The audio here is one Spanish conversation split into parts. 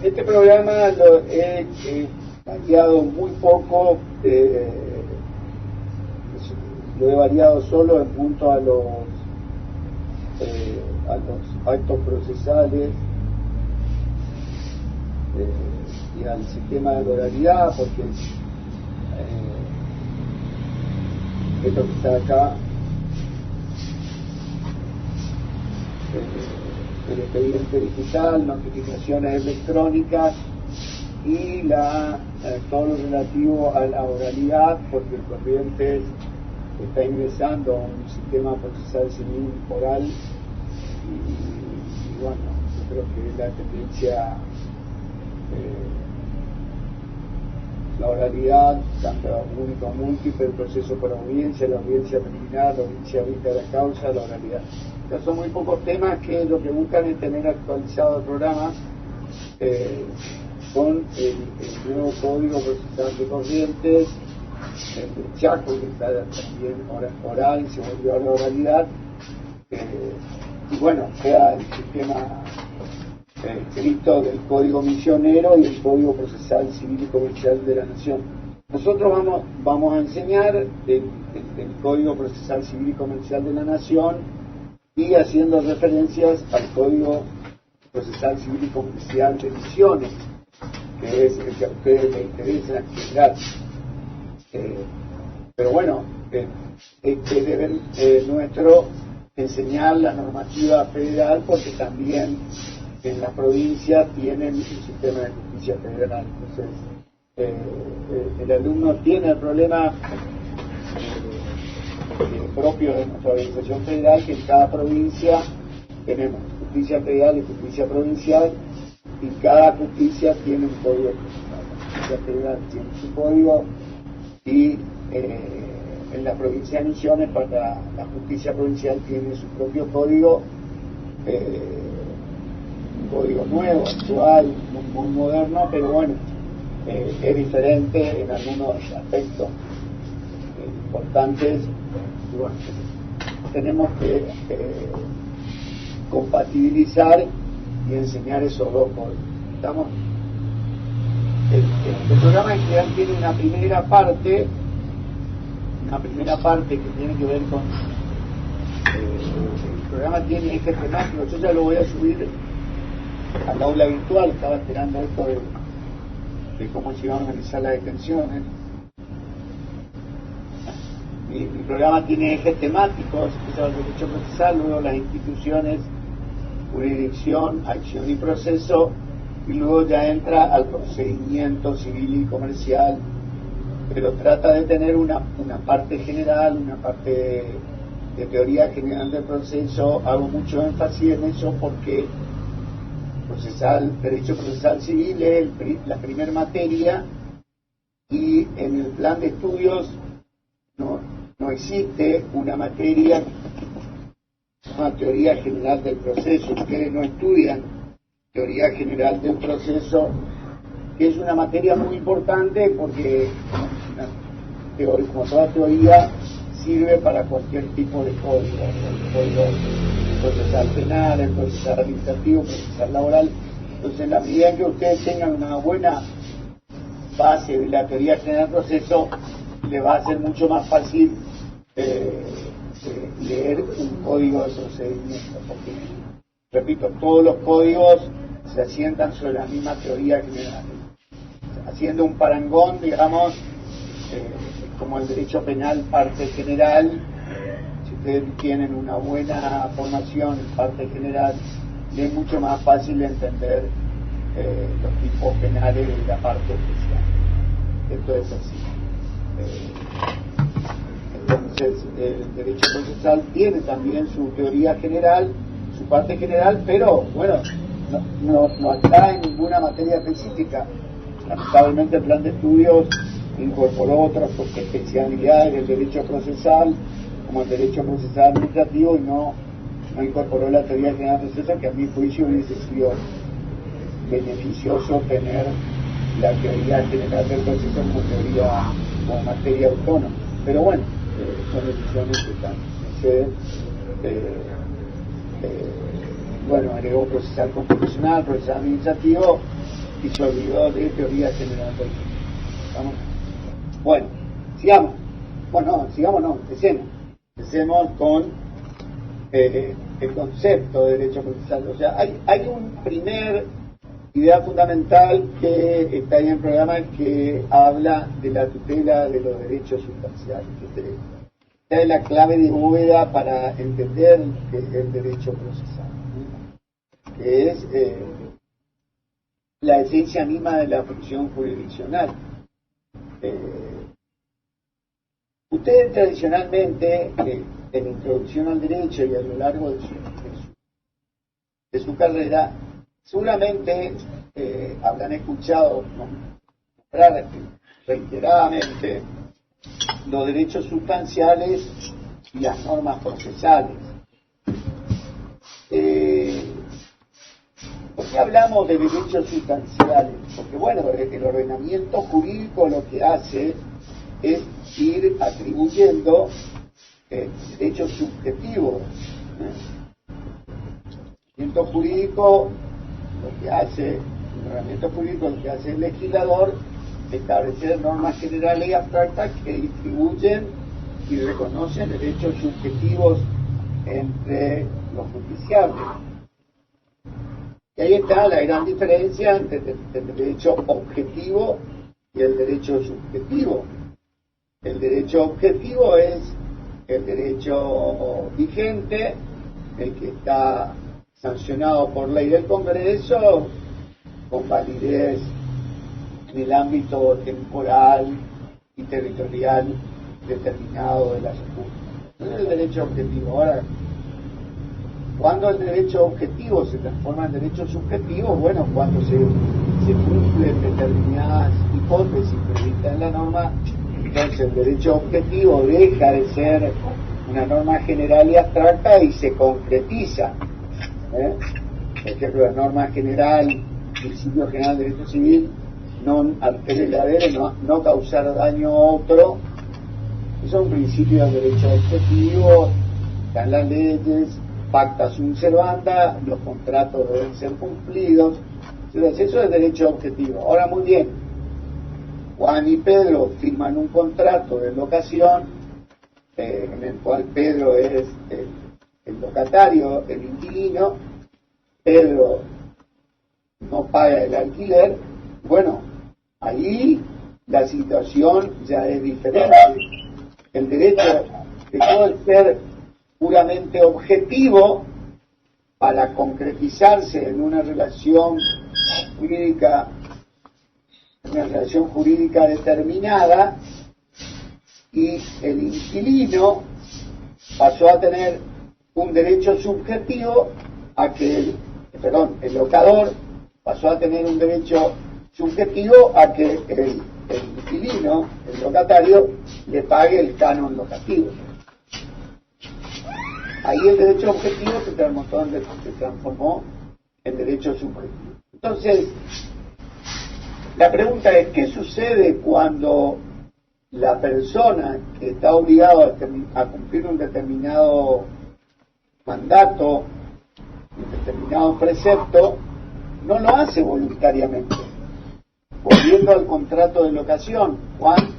Este programa lo he variado muy poco, lo he variado solo en punto a los actos procesales y al sistema de oralidad, porque esto que está acá, el expediente digital, notificaciones electrónicas y todo lo relativo a la oralidad, porque el Corrientes está ingresando a un sistema procesal civil oral y bueno, yo creo que la tendencia, la oralidad, tanto único múltiple, el proceso por audiencia, la audiencia preliminar, la audiencia vista de la causa, la oralidad. Estos son muy pocos temas que lo que buscan es tener actualizado el programa con el nuevo código procesal de Corrientes, el de Chaco, que está también oral y se volvió a la oralidad, y bueno, queda el sistema escrito del Código Misionero y el Código Procesal Civil y Comercial de la Nación. Nosotros vamos a enseñar el Código Procesal Civil y Comercial de la Nación y haciendo referencias al Código Procesal Civil y Comercial de Misiones, que es el que a ustedes les interesa en general. Pero bueno, es deber nuestro enseñar la normativa federal, porque también en las provincias tienen un sistema de justicia federal. Entonces, el alumno tiene el problema propio de nuestra organización federal, que en cada provincia tenemos justicia federal y justicia provincial, y cada justicia tiene un código procesal. La justicia federal tiene su código y en la provincia de Misiones, para la justicia provincial, tiene su propio código, un código nuevo, actual, muy moderno, pero bueno, es diferente en algunos aspectos importantes. Y bueno, tenemos que compatibilizar y enseñar esos dos códigos. ¿Estamos? El programa en general tiene una primera parte que tiene que ver con el programa tiene ejes temáticos. Yo ya lo voy a subir al aula virtual. Estaba esperando esto de cómo se iban a organizar las detenciones. Mi programa tiene ejes temáticos, empieza el derecho procesal, luego las instituciones, jurisdicción, acción y proceso, y luego ya entra al procedimiento civil y comercial, pero trata de tener una parte general, una parte de teoría general del proceso. Hago mucho énfasis en eso porque derecho procesal civil es la primera materia, y en el plan de estudios no existe una materia, una teoría general del proceso. Ustedes no estudian teoría general del proceso, que es una materia muy importante porque, como toda teoría, sirve para cualquier tipo de código, el código procesal penal, el procesal administrativo, el procesal laboral. Entonces, en la medida en que ustedes tengan una buena base de la teoría general del proceso, le va a ser mucho más fácil leer un código de procedimiento, porque, repito, todos los códigos se asientan sobre la misma teoría general. Haciendo un parangón, digamos, como el derecho penal parte general, si ustedes tienen una buena formación en parte general, es mucho más fácil entender los tipos penales de la parte especial. Esto es así. Entonces, el derecho procesal tiene también su teoría general, su parte general, pero bueno, no está en ninguna materia específica. Lamentablemente el plan de estudios incorporó otras especialidades del derecho procesal, como el derecho procesal administrativo, y no incorporó la teoría general del proceso, que a mi juicio hubiese sido beneficioso tener la teoría general del proceso como materia autónoma. Pero bueno, son decisiones que están suceden. Bueno, agregó procesal constitucional, procesal administrativo, y se olvidó de teoría general del derecho. ¿Vamos? Bueno, sigamos. Bueno, no, sigamos no, empecemos. Empecemos con el concepto de derecho procesal. O sea, hay un primer idea fundamental que está ahí en el programa que habla de la tutela de los derechos sustanciales. Esta es la clave de bóveda para entender el derecho procesal, ¿no? Que es la esencia misma de la función jurisdiccional. Ustedes tradicionalmente, en introducción al derecho y a lo largo de su carrera, seguramente habrán escuchado nombrar reiteradamente los derechos sustanciales y las normas procesales. ¿Por qué hablamos de derechos sustanciales? Porque, bueno, el ordenamiento jurídico lo que hace es ir atribuyendo derechos subjetivos. El ordenamiento jurídico lo que hace, el legislador, establecer normas generales y abstractas que distribuyen y reconocen derechos subjetivos entre los justiciables. Y ahí está la gran diferencia entre el derecho objetivo y el derecho subjetivo. El derecho objetivo es el derecho vigente, el que está sancionado por ley del Congreso, con validez en el ámbito temporal y territorial determinado de la República. Ese es el derecho objetivo. Ahora, cuando el derecho objetivo se transforma en derecho subjetivo, bueno, cuando se cumplen determinadas hipótesis previstas en la norma, entonces el derecho objetivo deja de ser una norma general y abstracta y se concretiza. Por ejemplo, la norma general, principio general del derecho civil, non altere l'avere, no causar daño a otro, es un principio del derecho objetivo, están las leyes, pacta sunt servanda, los contratos deben ser cumplidos. Entonces, eso es derecho objetivo. Ahora, muy bien, Juan y Pedro firman un contrato de locación, en el cual Pedro es el locatario, el inquilino. Pedro no paga el alquiler. Bueno, ahí la situación ya es diferente. El derecho dejó de ser puramente objetivo para concretizarse en una relación jurídica determinada, y el inquilino pasó a tener un derecho subjetivo a que el locador pasó a tener un derecho subjetivo a que el inquilino, el locatario, le pague el canon locativo. Ahí el derecho objetivo se transformó en derecho subjetivo. Entonces, la pregunta es, ¿qué sucede cuando la persona que está obligada a cumplir un determinado mandato, un determinado precepto, no lo hace voluntariamente? Volviendo al contrato de locación, Juan,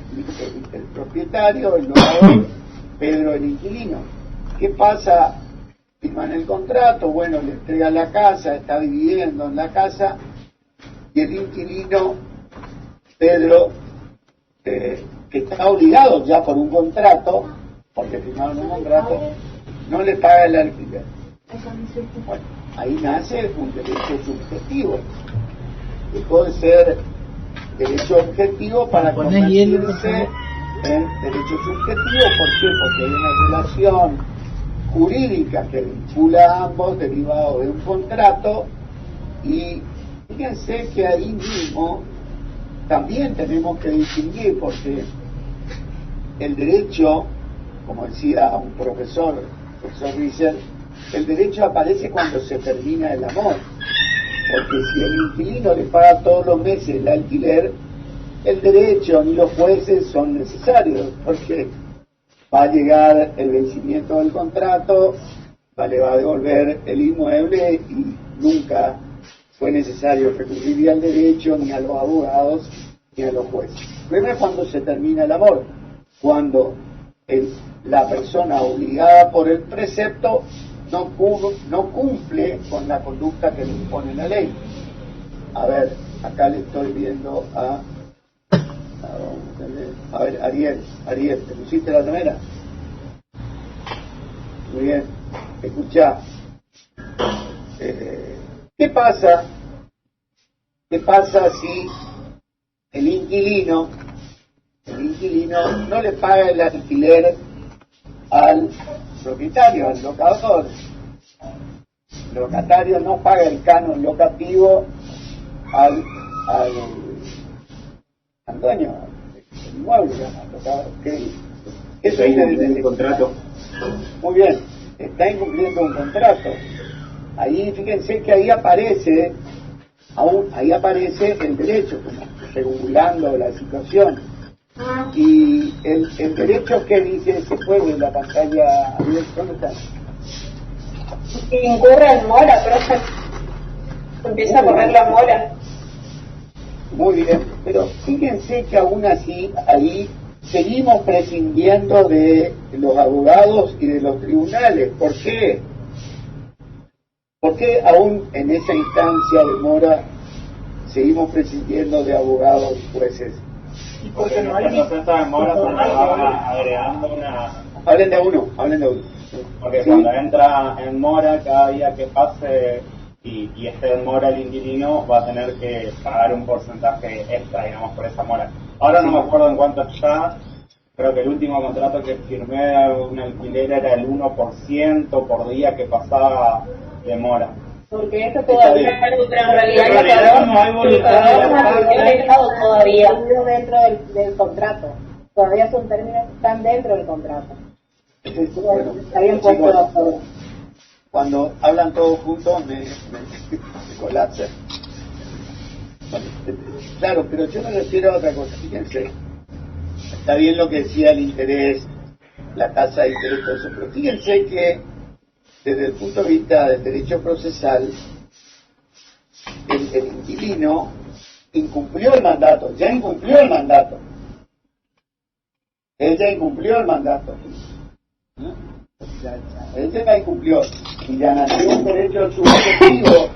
el propietario, el locador, Pedro, el inquilino. ¿Qué pasa? Firman el contrato, bueno, le entrega la casa, está viviendo en la casa, y el inquilino, Pedro, que está obligado ya por un contrato, porque firmaron un contrato, no le paga el alquiler. Bueno, ahí nace un derecho subjetivo. Dejó de ser derecho objetivo para convertirse en derecho subjetivo. ¿Por qué? Porque hay una relación jurídica que vincula a ambos derivado de un contrato, y fíjense que ahí mismo también tenemos que distinguir, porque el derecho, como decía un profesor Riesel, el derecho aparece cuando se termina el amor, porque si el inquilino le paga todos los meses el alquiler, el derecho ni los jueces son necesarios, porque va a llegar el vencimiento del contrato, le va a devolver el inmueble y nunca fue necesario recurrir al derecho, ni a los abogados, ni a los jueces. Primero cuando se termina el amor, cuando la persona obligada por el precepto no cumple con la conducta que le impone la ley. A ver, acá le estoy viendo a ver, Ariel, ¿te pusiste la remera? Muy bien, escuchá. ¿Qué pasa si el inquilino no le paga el alquiler al propietario, al locador? El locatario no paga el canon locativo al dueño del inmueble, al locador. Eso es el contrato. Muy bien, está incumpliendo un contrato. Ahí fíjense que ahí aparece el derecho, como regulando la situación. Y el derecho que dice, se puede en la pantalla, ¿dónde está? Incurre en mora, profe. Empieza a correr la mora. Muy bien, pero fíjense que aún así, ahí seguimos prescindiendo de los abogados y de los tribunales. ¿Por qué? ¿Por qué aún en esa instancia de mora seguimos prescindiendo de abogados y jueces? Y porque no hay proceso de mora se va agregando una... Hablen de uno. Porque ¿Sí? cuando entra en mora, cada día que pase y esté en mora el inquilino, va a tener que pagar un porcentaje extra, digamos, por esa mora. Ahora no me acuerdo en cuánto está, creo que el último contrato que firmé un alquiler era el 1% por día que pasaba de mora. Porque esto todavía, pero en realidad no hay voluntad todavía dentro del contrato. Todavía son términos que están dentro del contrato. Bueno, Está bien puesto chicos, todo. cuando hablan todos juntos me colapsa. Bueno, claro, pero yo me refiero a otra cosa. Fíjense, está bien lo que decía el interés, la tasa de interés, todo eso, pero fíjense que desde el punto de vista del derecho procesal, el inquilino incumplió el mandato, ya incumplió el mandato. Él ya incumplió el mandato. Él ya incumplió y ya nació un derecho subjetivo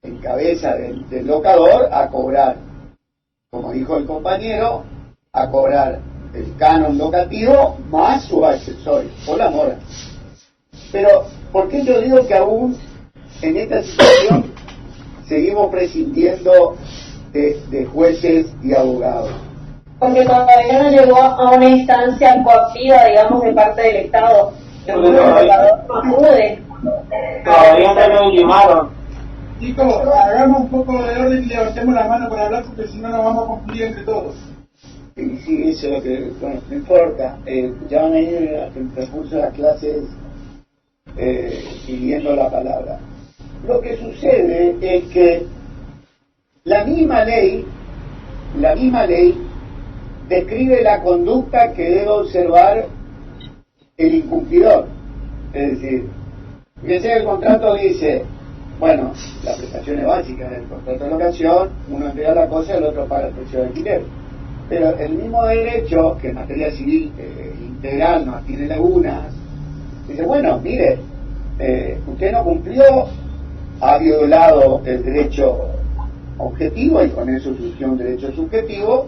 en cabeza del locador a cobrar, como dijo el compañero, a cobrar el canon locativo más su accesorio, por la mora. Pero, ¿por qué yo digo que aún en esta situación seguimos prescindiendo de jueces y abogados? Porque todavía no llegó a una instancia coactiva, digamos, de parte del Estado. El locador no acude. Todavía no lo intimaron. Chicos, hagamos un poco de orden y levantemos la mano para hablar, porque si no nos vamos a confundir entre todos. Sí, eso es lo que, bueno, no importa. Ya van a ir en el transcurso de las clases pidiendo la palabra. Lo que sucede es que la misma ley describe la conducta que debe observar el incumplidor. Es decir, fíjense que el contrato dice, bueno, la prestación es básica del contrato de locación, uno entrega la cosa y el otro paga el precio de alquiler. Pero el mismo derecho, que en materia civil integral no tiene lagunas, dice, bueno, mire, usted no cumplió, ha violado el derecho objetivo y con eso surgió un derecho subjetivo,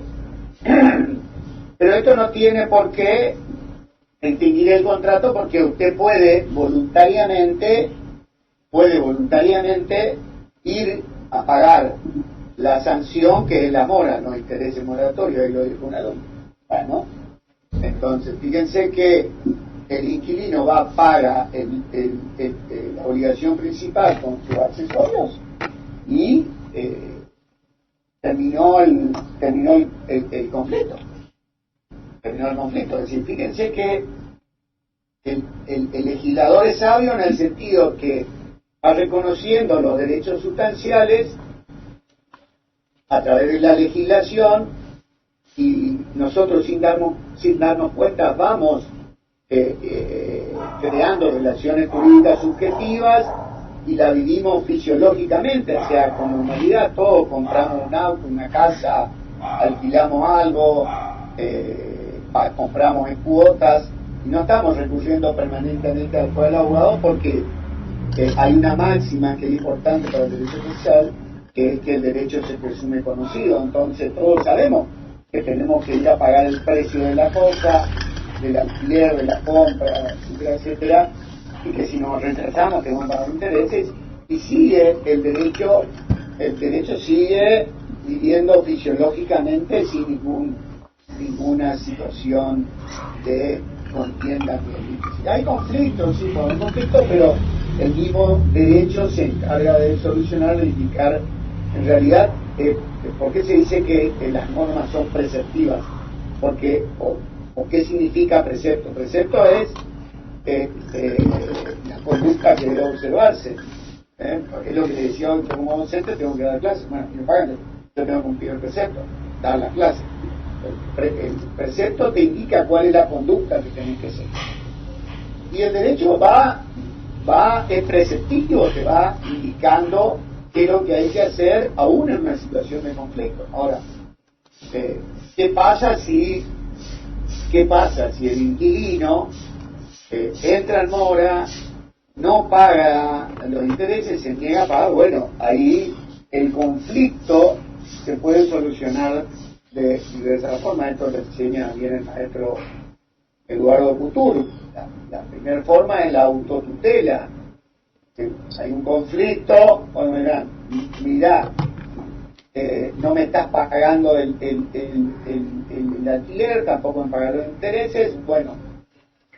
pero esto no tiene por qué extinguir el contrato, porque usted puede voluntariamente ir a pagar la sanción que es la mora, los intereses moratorios, ahí lo dijo una dona. Bueno, entonces fíjense que el inquilino paga la obligación principal con sus accesorios y terminó el conflicto. Terminó el conflicto. Es decir, fíjense que el legislador es sabio en el sentido que va reconociendo los derechos sustanciales a través de la legislación, y nosotros sin darnos cuenta vamos creando relaciones jurídicas subjetivas y la vivimos fisiológicamente, o sea, con normalidad. Todos compramos un auto, una casa, alquilamos algo, compramos en cuotas, y no estamos recurriendo permanentemente al poder del abogado porque hay una máxima que es importante para el derecho social, que es que el derecho se presume conocido. Entonces todos sabemos que tenemos que ir a pagar el precio de la cosa, del alquiler, de la compra, etcétera, etcétera, y que si nos retrasamos tenemos que pagar intereses, y sigue el derecho sigue viviendo fisiológicamente sin ninguna situación de contienda. Hay conflictos, sí, hay conflictos, pero el mismo derecho se encarga de solucionar, de indicar, en realidad, ¿por qué se dice que las normas son preceptivas? Porque, o qué significa precepto. Precepto es la conducta que debe observarse. Porque es lo que le decía hoy como docente, tengo que dar clases. Bueno, si me pagan, yo tengo que cumplir el precepto, dar las clases. El precepto te indica cuál es la conducta que tenés que hacer. Y el derecho es preceptivo, te va indicando qué es lo que hay que hacer aún en una situación de conflicto. Ahora, ¿qué pasa si el inquilino entra en mora, no paga los intereses, se niega a pagar? Bueno, ahí el conflicto se puede solucionar de diversas formas. Esto lo enseña bien el maestro Eduardo Couture. La primera forma es la autotutela. Hay un conflicto, bueno, mirá, no me estás pagando el alquiler, tampoco me pagan los intereses. Bueno,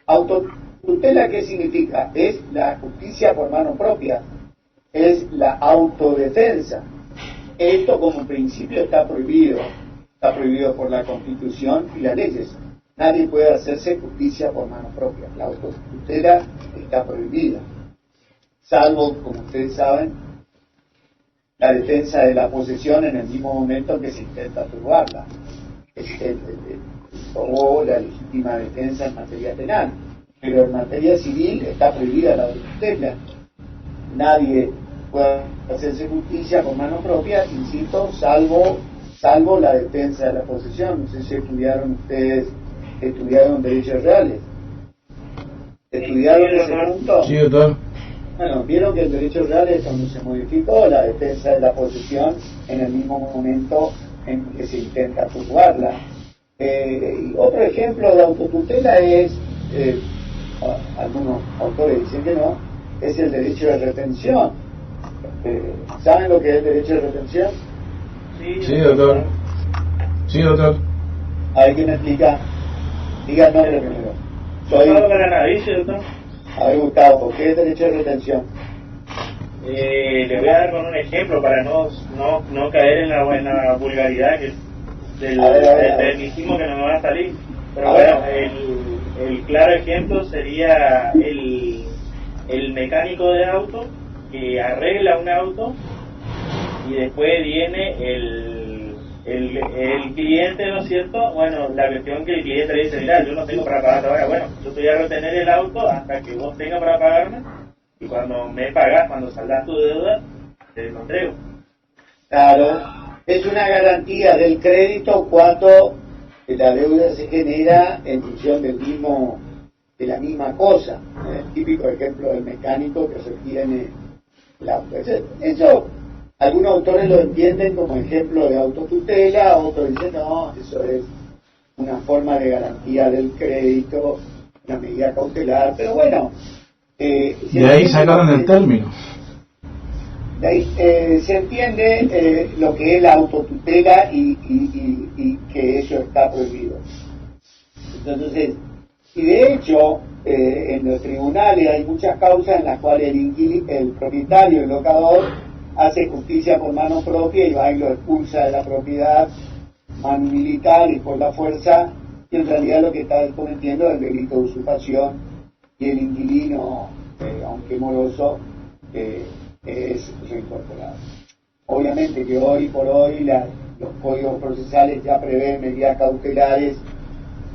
autotutela, ¿qué significa? Es la justicia por mano propia, es la autodefensa. Esto como principio está prohibido por la Constitución y las leyes. Nadie puede hacerse justicia por mano propia. La autotutela está prohibida, salvo, como ustedes saben, la defensa de la posesión en el mismo momento que se intenta turbarla, o la legítima defensa en materia penal. Pero en materia civil está prohibida la autotutela. Nadie puede hacerse justicia por mano propia, insisto, salvo la defensa de la posesión. No sé si estudiaron derechos reales. ¿Estudiaron ese punto? Sí, doctor. Bueno, vieron que el derecho real es cuando se modificó la defensa de la posesión en el mismo momento en que se intenta turbarla. Y otro ejemplo de autotutela es, algunos autores dicen que no, es el derecho de retención. ¿Saben lo que es el derecho de retención? Sí, doctor. Sí, doctor. A ver, ¿quién me explica? Diga el nombre primero. Soy... doctor. A ver, Gustavo, ¿por qué es derecho de retención? Le voy a dar con un ejemplo para no caer en la vulgaridad del tecnicismo que no me va a salir. Pero bueno, el claro ejemplo sería el mecánico de auto que arregla un auto y después viene el cliente, ¿no es cierto? Bueno, la cuestión que el cliente le dice, mira, yo no tengo para pagarte ahora, bueno, yo te voy a retener el auto hasta que vos tengas para pagarme, y cuando me pagas, cuando saldas tu deuda, te lo entrego. Claro, es una garantía del crédito cuando la deuda se genera en función de la misma cosa. El típico ejemplo del mecánico que retiene el auto. Eso algunos autores lo entienden como ejemplo de autotutela, otros dicen no, eso es una forma de garantía del crédito, una medida cautelar, pero bueno. De ahí sacaron el término. De ahí se entiende lo que es la autotutela y que eso está prohibido. Entonces, y de hecho, en los tribunales hay muchas causas en las cuales el propietario, el locador, hace justicia por mano propia y va y lo expulsa de la propiedad mano militar y por la fuerza, y en realidad lo que está cometiendo es el delito de usurpación, y el inquilino, aunque moroso, es reincorporado. Obviamente que hoy por hoy los códigos procesales ya prevén medidas cautelares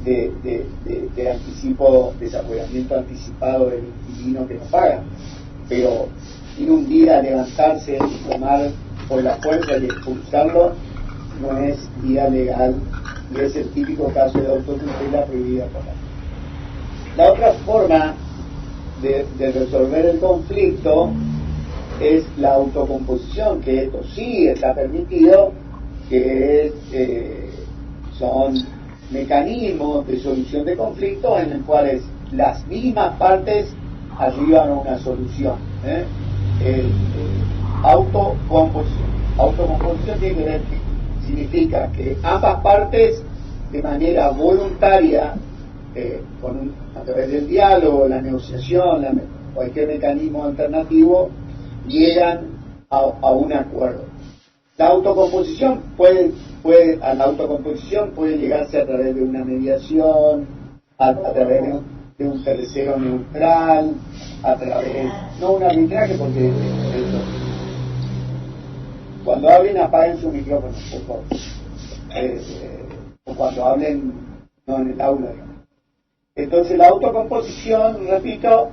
de anticipo, desapoderamiento anticipado del inquilino que no paga, pero ir un día a levantarse y tomar por la fuerza y expulsarlo, no es vía legal y es el típico caso de autotutela prohibida por la ley. La otra forma de resolver el conflicto es la autocomposición, que esto sí está permitido, que son mecanismos de solución de conflictos en los cuales las mismas partes ayudan a una solución. Autocomposición. Autocomposición tiene que ver, significa que ambas partes de manera voluntaria, a través del diálogo, la negociación, cualquier mecanismo alternativo, llegan a un acuerdo. La autocomposición puede llegarse a través de una mediación, a través de un tercero neutral, a través, no un arbitraje, porque cuando hablen apaguen su micrófono, por favor, o cuando hablen no en el aula. Entonces la autocomposición, repito,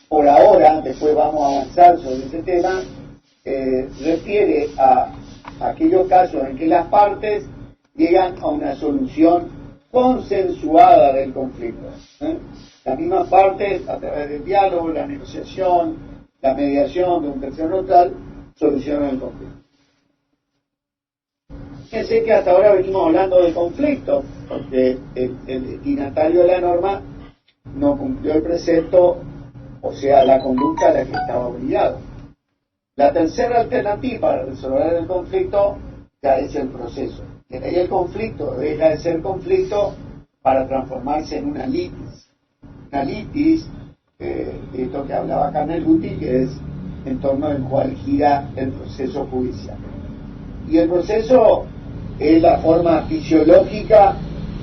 por ahora, después vamos a avanzar sobre ese tema, refiere a aquellos casos en que las partes llegan a una solución consensuada del conflicto. Las mismas partes, a través del diálogo, la negociación, la mediación de un tercero neutral, solucionan el conflicto. Fíjense que hasta ahora venimos hablando de conflicto, porque el destinatario de la norma no cumplió el precepto, o sea, la conducta a la que estaba obligado. La tercera alternativa para resolver el conflicto ya es el proceso. Y ahí el conflicto deja de ser conflicto para transformarse en una litis. Una litis, esto que hablaba Caneluti, que es en torno al cual gira el proceso judicial. Y el proceso es la forma fisiológica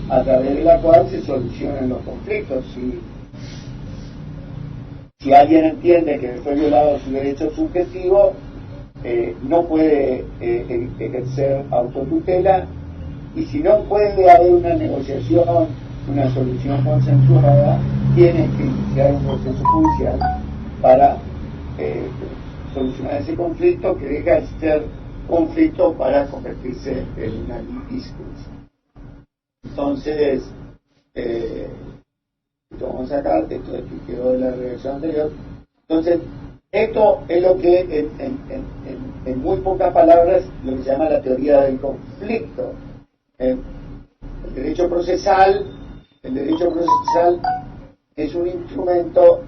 a través de la cual se solucionan los conflictos. Si alguien entiende que fue violado su derecho subjetivo, no puede ejercer autotutela, y si no puede haber una negociación, una solución consensuada, tiene que iniciar un proceso judicial para solucionar ese conflicto, que deja de ser conflicto para convertirse en una litis judicial. Entonces, esto vamos a sacar, esto que quedó de la redacción anterior. Entonces, esto es lo que en muy pocas palabras lo que se llama la teoría del conflicto. El derecho procesal es un instrumento,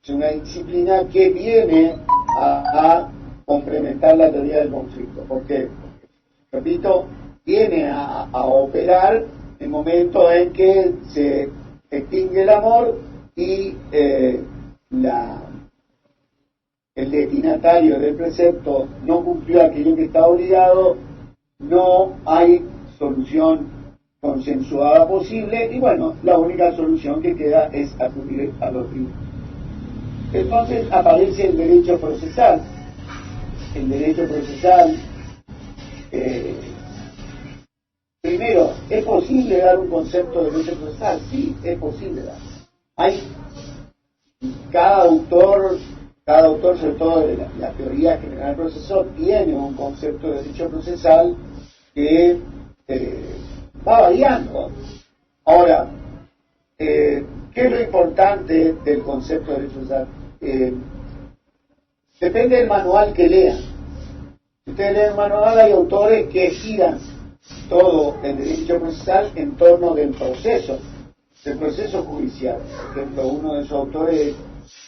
es una disciplina que viene a complementar la teoría del conflicto. Porque, repito, viene a operar en el momento en que se extingue el amor y el destinatario del precepto no cumplió aquello que está obligado, no hay solución consensuada posible, y bueno, la única solución que queda es acudir a los tribunales. Entonces aparece el derecho procesal. El derecho procesal, primero, ¿es posible dar un concepto de derecho procesal? Sí, es posible dar. Cada autor, sobre todo de la teoría general del proceso, tiene un concepto de derecho procesal que va variando. Ahora, ¿qué es lo importante del concepto de derecho procesal? Depende del manual que lean. Si ustedes leen el manual, hay autores que giran todo el derecho procesal en torno del proceso judicial. Por ejemplo, uno de esos autores es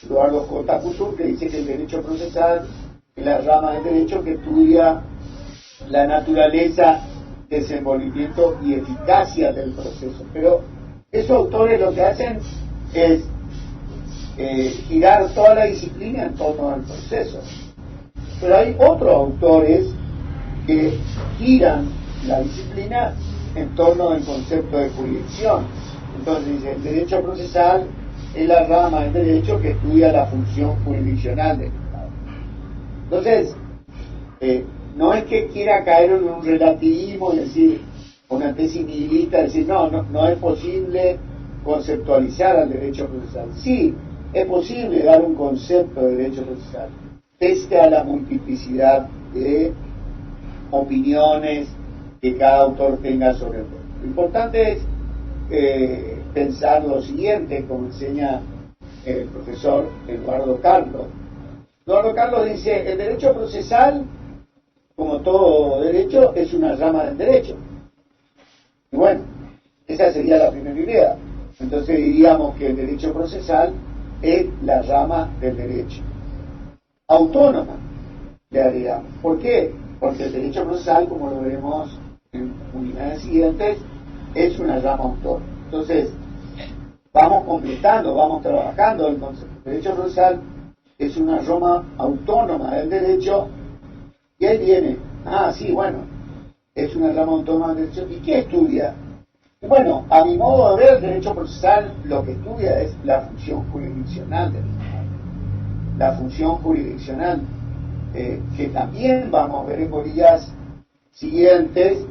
Eduardo J. Couture, que dice que el derecho procesal es la rama del derecho que estudia la naturaleza, desenvolvimiento y eficacia del proceso. Pero esos autores lo que hacen es girar toda la disciplina en torno al proceso. Pero hay otros autores que giran la disciplina en torno del concepto de jurisdicción. Entonces dice, el derecho procesal es la rama del derecho que estudia la función jurisdiccional del Estado. Entonces, no es que quiera caer en un relativismo y decir, una tesis nihilista, decir, no es posible conceptualizar al derecho procesal. Sí, es posible dar un concepto de derecho procesal, pese a la multiplicidad de opiniones que cada autor tenga sobre el tema. Lo importante es pensar lo siguiente, como enseña el profesor Eduardo Carlos. Eduardo Carlos dice, el derecho procesal, como todo derecho, es una rama del derecho. Y bueno, esa sería la primera idea. Entonces diríamos que el derecho procesal es la rama del derecho. Autónoma, le haríamos. ¿Por qué? Porque el derecho procesal, como lo veremos en unidades siguientes, es una rama autónoma. Entonces, vamos completando, vamos trabajando el concepto. El derecho procesal es una rama autónoma del derecho, y ahí viene, sí, bueno, es una rama autónoma del derecho. ¿Y qué estudia? Bueno, a mi modo de ver, el derecho procesal lo que estudia es la función jurisdiccional del Estado. La función jurisdiccional, que también vamos a ver en bolillas siguientes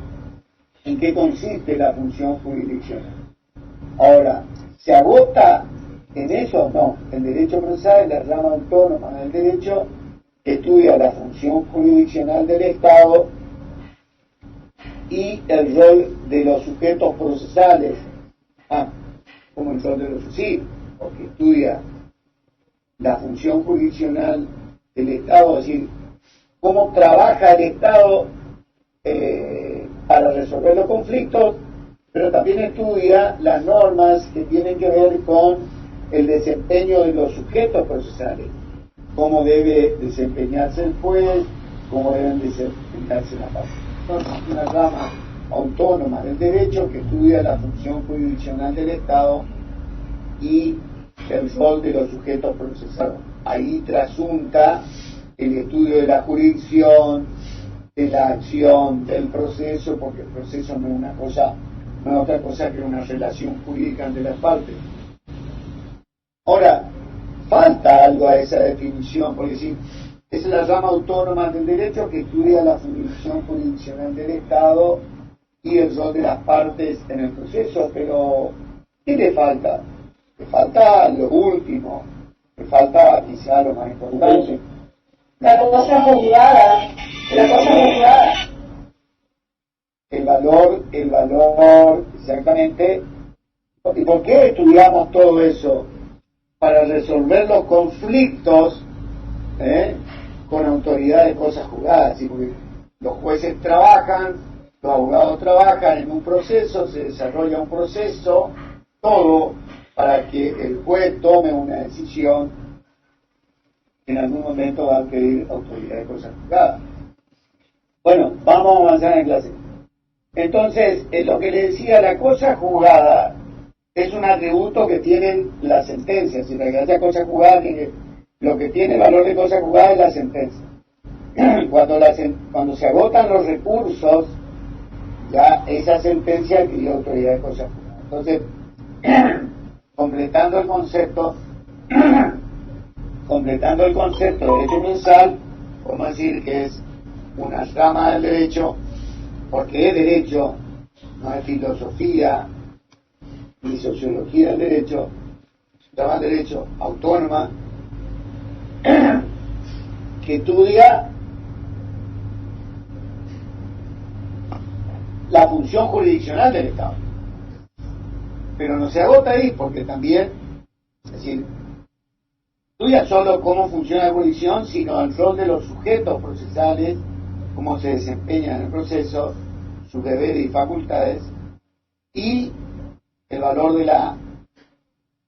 en qué consiste la función jurisdiccional. Ahora, ¿se agota en eso? No. El derecho procesal es la rama autónoma del derecho que estudia la función jurisdiccional del Estado y el rol de los sujetos procesales, como el rol de los sujetos, porque estudia la función jurisdiccional del Estado, es decir, cómo trabaja el Estado para resolver los conflictos, pero también estudia las normas que tienen que ver con el desempeño de los sujetos procesales, cómo debe desempeñarse el juez, cómo deben desempeñarse las partes. Entonces, una rama autónoma del derecho que estudia la función jurisdiccional del Estado y el rol de los sujetos procesales. Ahí trasunta el estudio de la jurisdicción, de la acción, del proceso, porque el proceso no es una cosa, no es otra cosa que una relación jurídica entre las partes. Ahora, falta algo a esa definición, porque sí, es la rama autónoma del derecho que estudia la función jurisdiccional del Estado y el rol de las partes en el proceso, pero ¿qué le falta? Le falta lo último, le falta quizá lo más importante. La cosa juzgada, la cosa juzgada. El valor, exactamente. ¿Y por qué estudiamos todo eso? Para resolver los conflictos con autoridad de cosas juzgadas. ¿Sí? Porque los jueces trabajan, los abogados trabajan en un proceso, se desarrolla un proceso, todo para que el juez tome una decisión que en algún momento va a pedir autoridad de cosas juzgadas. Bueno, vamos a avanzar en clase. Entonces, lo que le decía, la cosa juzgada es un atributo que tienen las sentencias. Si la gracia cosa juzgada, lo que tiene valor de cosa juzgada es la sentencia. Cuando se agotan los recursos, ya esa sentencia adquirió autoridad de cosa juzgada. Entonces, completando el concepto de derecho procesal, podemos decir que es una rama del derecho, porque es derecho, no es filosofía ni sociología del derecho, rama del derecho autónoma, que estudia la función jurisdiccional del Estado. Pero no se agota ahí, porque también, es decir, estudia solo cómo funciona la jurisdicción, sino el rol de los sujetos procesales, cómo se desempeñan en el proceso, sus deberes y facultades, y el valor de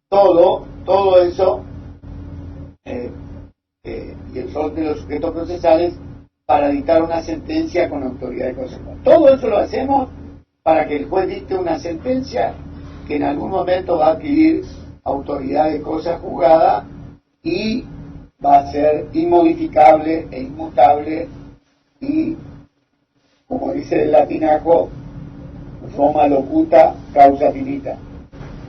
todo eso, y el rol de los sujetos procesales para dictar una sentencia con autoridad de cosa juzgada. Todo eso lo hacemos para que el juez dicte una sentencia que en algún momento va a adquirir autoridad de cosa juzgada y va a ser inmodificable e inmutable y, como dice el latinajo, Roma locuta, causa finita.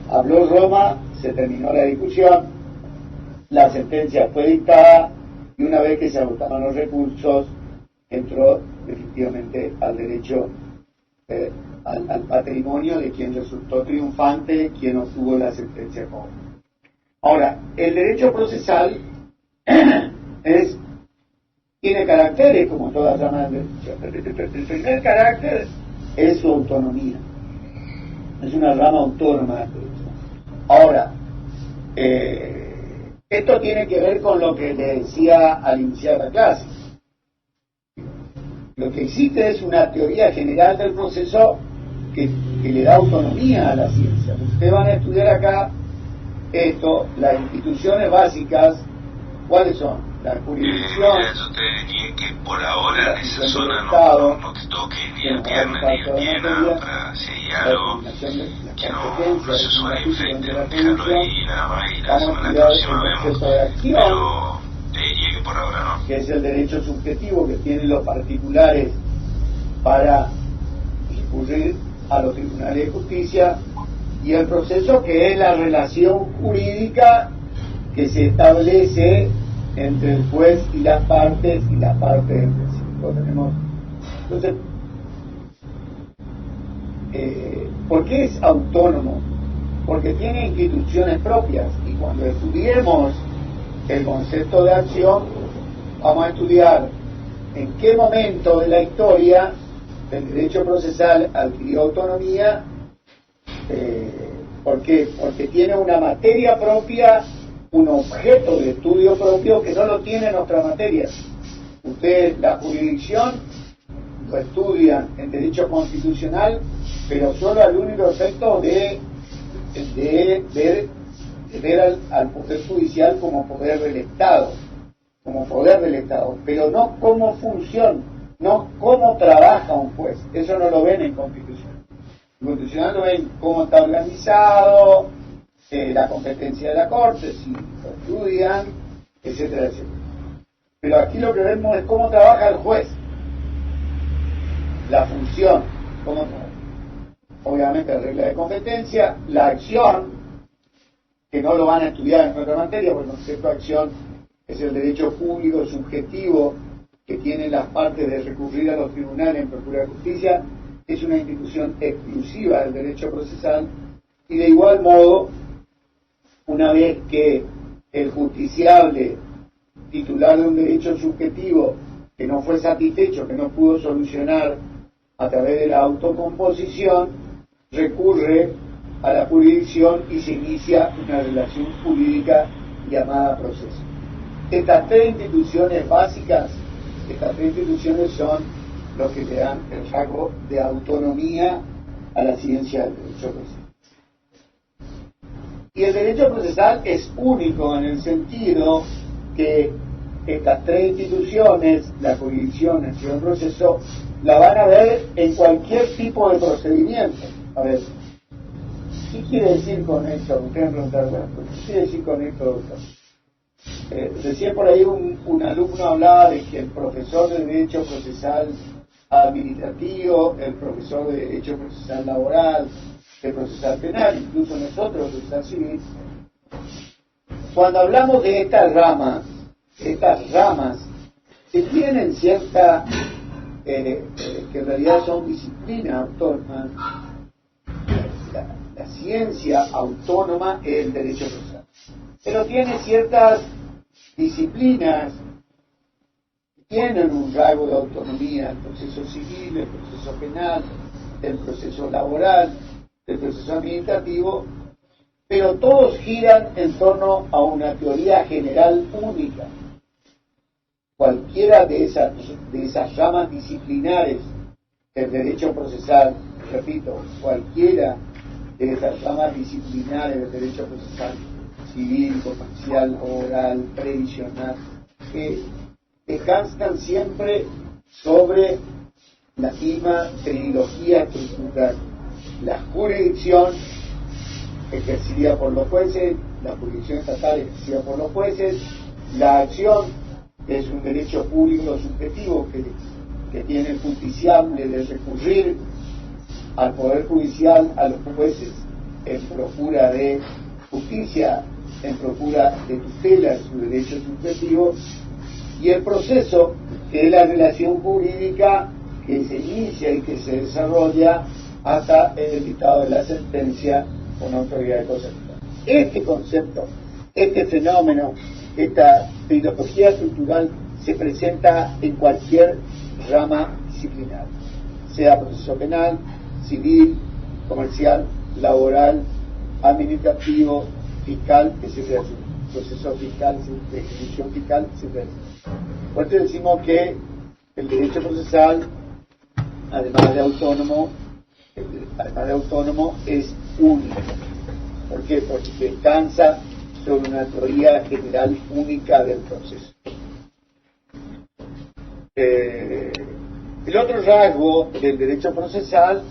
Habló Roma, se terminó la discusión, la sentencia fue dictada y una vez que se agotaron los recursos, entró definitivamente al derecho, al patrimonio de quien resultó triunfante, quien obtuvo la sentencia joven. Ahora, el derecho procesal tiene caracteres como todas las ramas del derecho. El primer carácter es su autonomía. Es una rama autónoma del derecho. Ahora, esto tiene que ver con lo que le decía al iniciar la clase. Lo que existe es una teoría general del proceso que le da autonomía a la ciencia. Ustedes van a estudiar acá esto, las instituciones básicas, ¿cuáles son? La jurisdicción. Yo te diría que por ahora en esa zona no te toque ni el viernes ni el viernes para si hay algo que no se suele enfrente, dejarlo ahí nada más y la semana próxima vemos. Pero te diría que por ahora no. Que es el derecho subjetivo que tienen los particulares para recurrir a los tribunales de justicia, y el proceso que es la relación jurídica que se establece entre el juez y las partes del precinto. Entonces, ¿por qué es autónomo? Porque tiene instituciones propias, y cuando estudiemos el concepto de acción, vamos a estudiar en qué momento de la historia el derecho procesal adquirió autonomía. ¿Por qué? Porque tiene una materia propia, un objeto de estudio propio que no lo tiene en otra materia. Ustedes la jurisdicción lo estudian en derecho constitucional, pero solo al único efecto de ver al Poder Judicial como poder del Estado, pero no como función, no cómo trabaja un juez. Eso no lo ven en Constitución. En Constitucional lo ven cómo está organizado, la competencia de la Corte, si lo estudian, etcétera, etcétera. Pero aquí lo que vemos es cómo trabaja el juez, la función, cómo trabaja. Obviamente la regla de competencia, la acción, que no lo van a estudiar en otra materia, porque el concepto de acción es el derecho público subjetivo que tienen las partes de recurrir a los tribunales en procura de justicia. Es una institución exclusiva del derecho procesal, y de igual modo, una vez que el justiciable titular de un derecho subjetivo que no fue satisfecho, que no pudo solucionar a través de la autocomposición, recurre a la jurisdicción y se inicia una relación jurídica llamada proceso. Estas tres instituciones básicas, estas tres instituciones son los que le dan el rasgo de autonomía a la ciencia del derecho procesal. Y el derecho procesal es único en el sentido que estas tres instituciones, la jurisdicción, el proceso, la van a ver en cualquier tipo de procedimiento. A ver, ¿qué quiere decir con esto? Me quieren preguntar, bueno, ¿qué quiere decir con esto, doctor? Recién por ahí un alumno hablaba de que el profesor de Derecho Procesal Administrativo, el profesor de Derecho Procesal Laboral, el procesal penal, incluso nosotros, el procesal civil, cuando hablamos de estas ramas que tienen cierta, que en realidad son disciplinas autónomas, la ciencia autónoma es el derecho procesal, pero tiene ciertas disciplinas que tienen un rasgo de autonomía: el proceso civil, el proceso penal, el proceso laboral, el proceso administrativo, pero todos giran en torno a una teoría general única. Cualquiera de esas ramas disciplinares del derecho procesal, repito, cualquiera de esas ramas disciplinares del derecho procesal, civil, comercial, oral, previsional, que descansan siempre sobre la misma trilogía estructural: la jurisdicción ejercida por los jueces, la jurisdicción estatal ejercida por los jueces, la acción, que es un derecho público subjetivo que tiene el justiciable de recurrir al Poder Judicial, a los jueces, en procura de justicia, en procura de tutela de su derecho subjetivo, y el proceso, que es la relación jurídica que se inicia y que se desarrolla hasta el dictado de la sentencia con autoridad de cosa. Este concepto Este fenómeno, esta filosofía estructural, se presenta en cualquier rama disciplinar, sea proceso penal, civil, comercial, laboral, administrativo, fiscal, etc. Proceso fiscal, de ejecución fiscal, etc. Por eso decimos que el derecho procesal, además de autónomo, es único. ¿Por qué? Porque descansa sobre una teoría general única del proceso. El otro rasgo del derecho procesal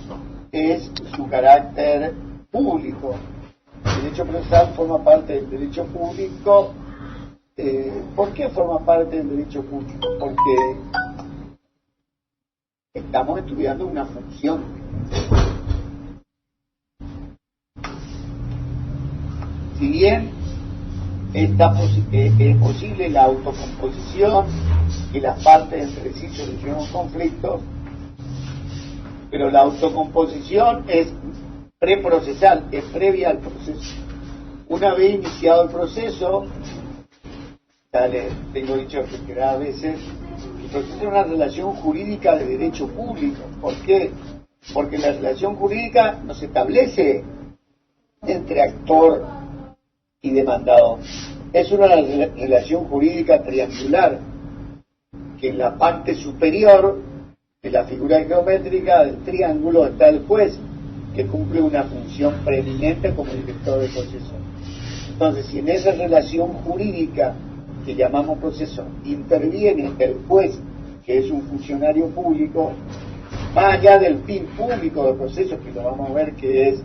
es su carácter público. El derecho procesal forma parte del derecho público. ¿Por qué forma parte del derecho público? Porque estamos estudiando una función. Si bien es posible la autocomposición y las partes entre sí solucionan conflictos, pero la autocomposición es preprocesal, es previa al proceso. Una vez iniciado el proceso, tengo dicho que a veces, el proceso es una relación jurídica de derecho público. ¿Por qué? Porque la relación jurídica no se establece entre actor y demandado. Es una relación jurídica triangular, que en la parte superior de la figura geométrica del triángulo está el juez, que cumple una función preeminente como director del proceso. Entonces, si en esa relación jurídica que llamamos proceso interviene el juez, que es un funcionario público, más allá del fin público del proceso, que lo vamos a ver que es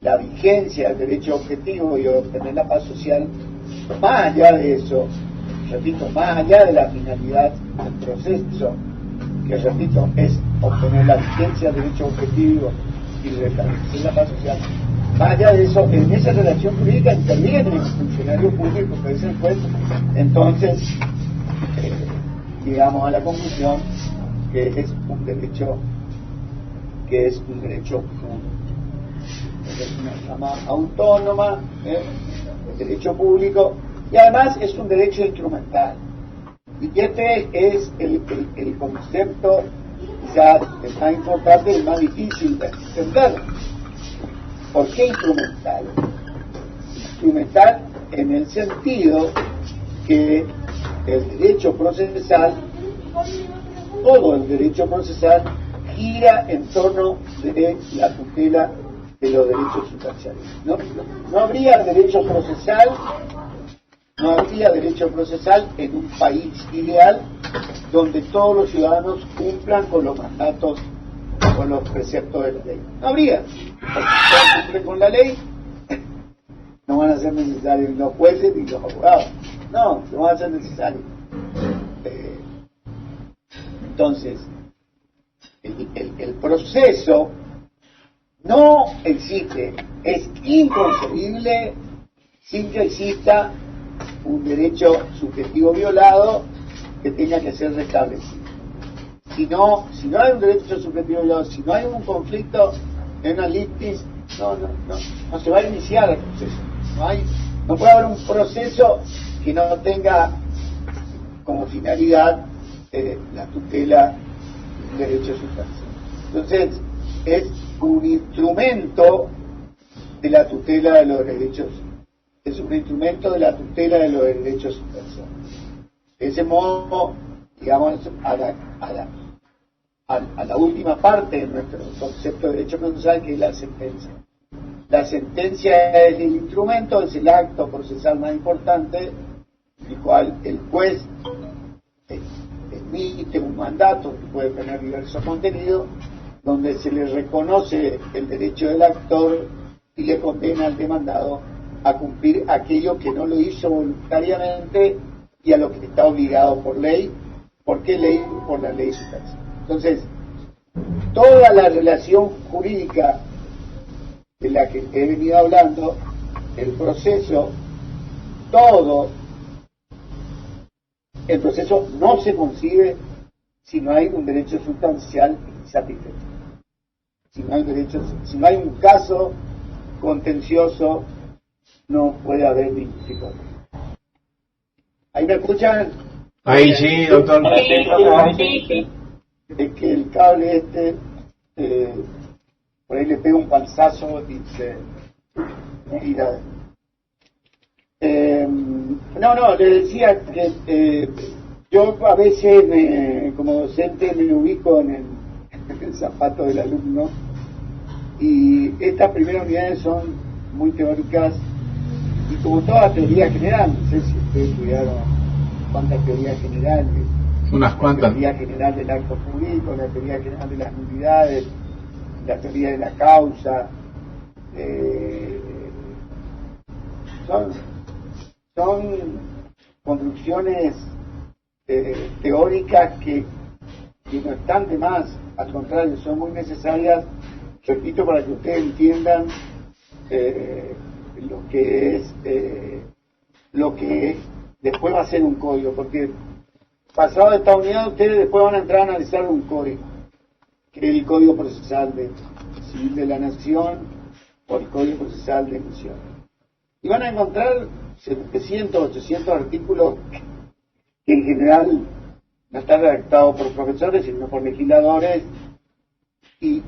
la vigencia del derecho objetivo y obtener la paz social, más allá de eso, repito, más allá de la finalidad del proceso, que repito, es obtener la vigencia del derecho objetivo y restablecer la paz social, más allá de eso, en esa relación jurídica interviene el funcionario público, que es el juez. Entonces, llegamos a la conclusión que es un derecho público. Es una rama autónoma, el derecho público, y además es un derecho instrumental. Y este es el concepto quizás el más importante y el más difícil de entender. ¿Por qué instrumental? Instrumental en el sentido que el derecho procesal, todo el derecho procesal, gira en torno de la tutela de los derechos sustanciales. No habría derecho procesal en un país ideal donde todos los ciudadanos cumplan con los mandatos, con los preceptos de la ley. No habría. Porque si todos cumplen con la ley, no van a ser necesarios ni los jueces ni los abogados. No van a ser necesarios. Entonces, el proceso no existe, es inconcebible sin que exista un derecho subjetivo violado que tenga que ser restablecido. Si no hay un derecho subjetivo violado, si no hay un conflicto en una litis, no se va a iniciar el proceso. No puede haber un proceso que no tenga como finalidad la tutela del derecho sustancial. Entonces, es un instrumento de la tutela de los derechos, es un instrumento de la tutela de los derechos sustanciales. De ese modo, digamos, a la última parte de nuestro concepto de derecho procesal, que es la sentencia. La sentencia es el instrumento, es el acto procesal más importante, el cual el juez emite un mandato que puede tener diversos contenidos, donde se le reconoce el derecho del actor y le condena al demandado a cumplir aquello que no lo hizo voluntariamente y a lo que está obligado por ley. ¿Por qué ley? Por la ley sustancial. Entonces, toda la relación jurídica de la que he venido hablando, el proceso, el proceso no se si no hay un derecho sustancial satisfecho. Si no hay un caso contencioso, no puede haber ningún tipo de ¿Ahí me escuchan? Ahí sí, doctor. Sí. Es que el cable por ahí le pega un panzazo y se tira. No, le decía que yo a veces como docente me ubico en el zapato del alumno, y estas primeras unidades son muy teóricas y como toda teoría general, no sé si ustedes estudiaron cuántas teorías generales. Unas cuantas. La teoría general del acto jurídico, la teoría general de las nulidades, la teoría de la causa, son construcciones teóricas que no están de más, al contrario, son muy necesarias, repito, para que ustedes entiendan lo que después va a ser un código, porque pasado de esta unidad ustedes después van a entrar a analizar un código, que es el Código Procesal Civil de la Nación o el Código Procesal de Emisión. Y van a encontrar 700, 800 artículos que en general no están redactados por profesores, sino por legisladores, y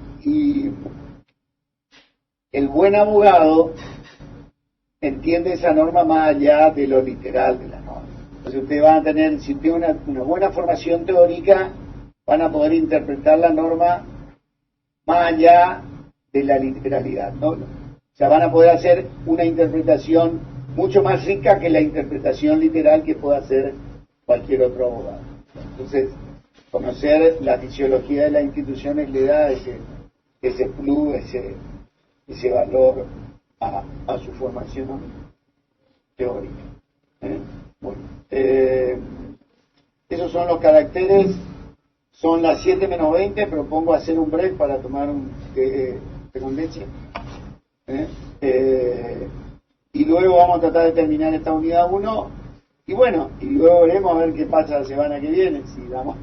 el buen abogado entiende esa norma más allá de lo literal de la norma. Entonces ustedes van a tener, si tienen una buena formación teórica, van a poder interpretar la norma más allá de la literalidad, ¿no? O sea, van a poder hacer una interpretación mucho más rica que la interpretación literal que pueda hacer cualquier otro abogado. Entonces, conocer la fisiología de las instituciones le da ese plus, ese valor a su formación teórica. Bueno, esos son los caracteres. Son las 7:20, propongo hacer un break para tomar un té con leche. Y luego vamos a tratar de terminar esta unidad 1. Y bueno, y luego veremos a ver qué pasa la semana que viene, si damos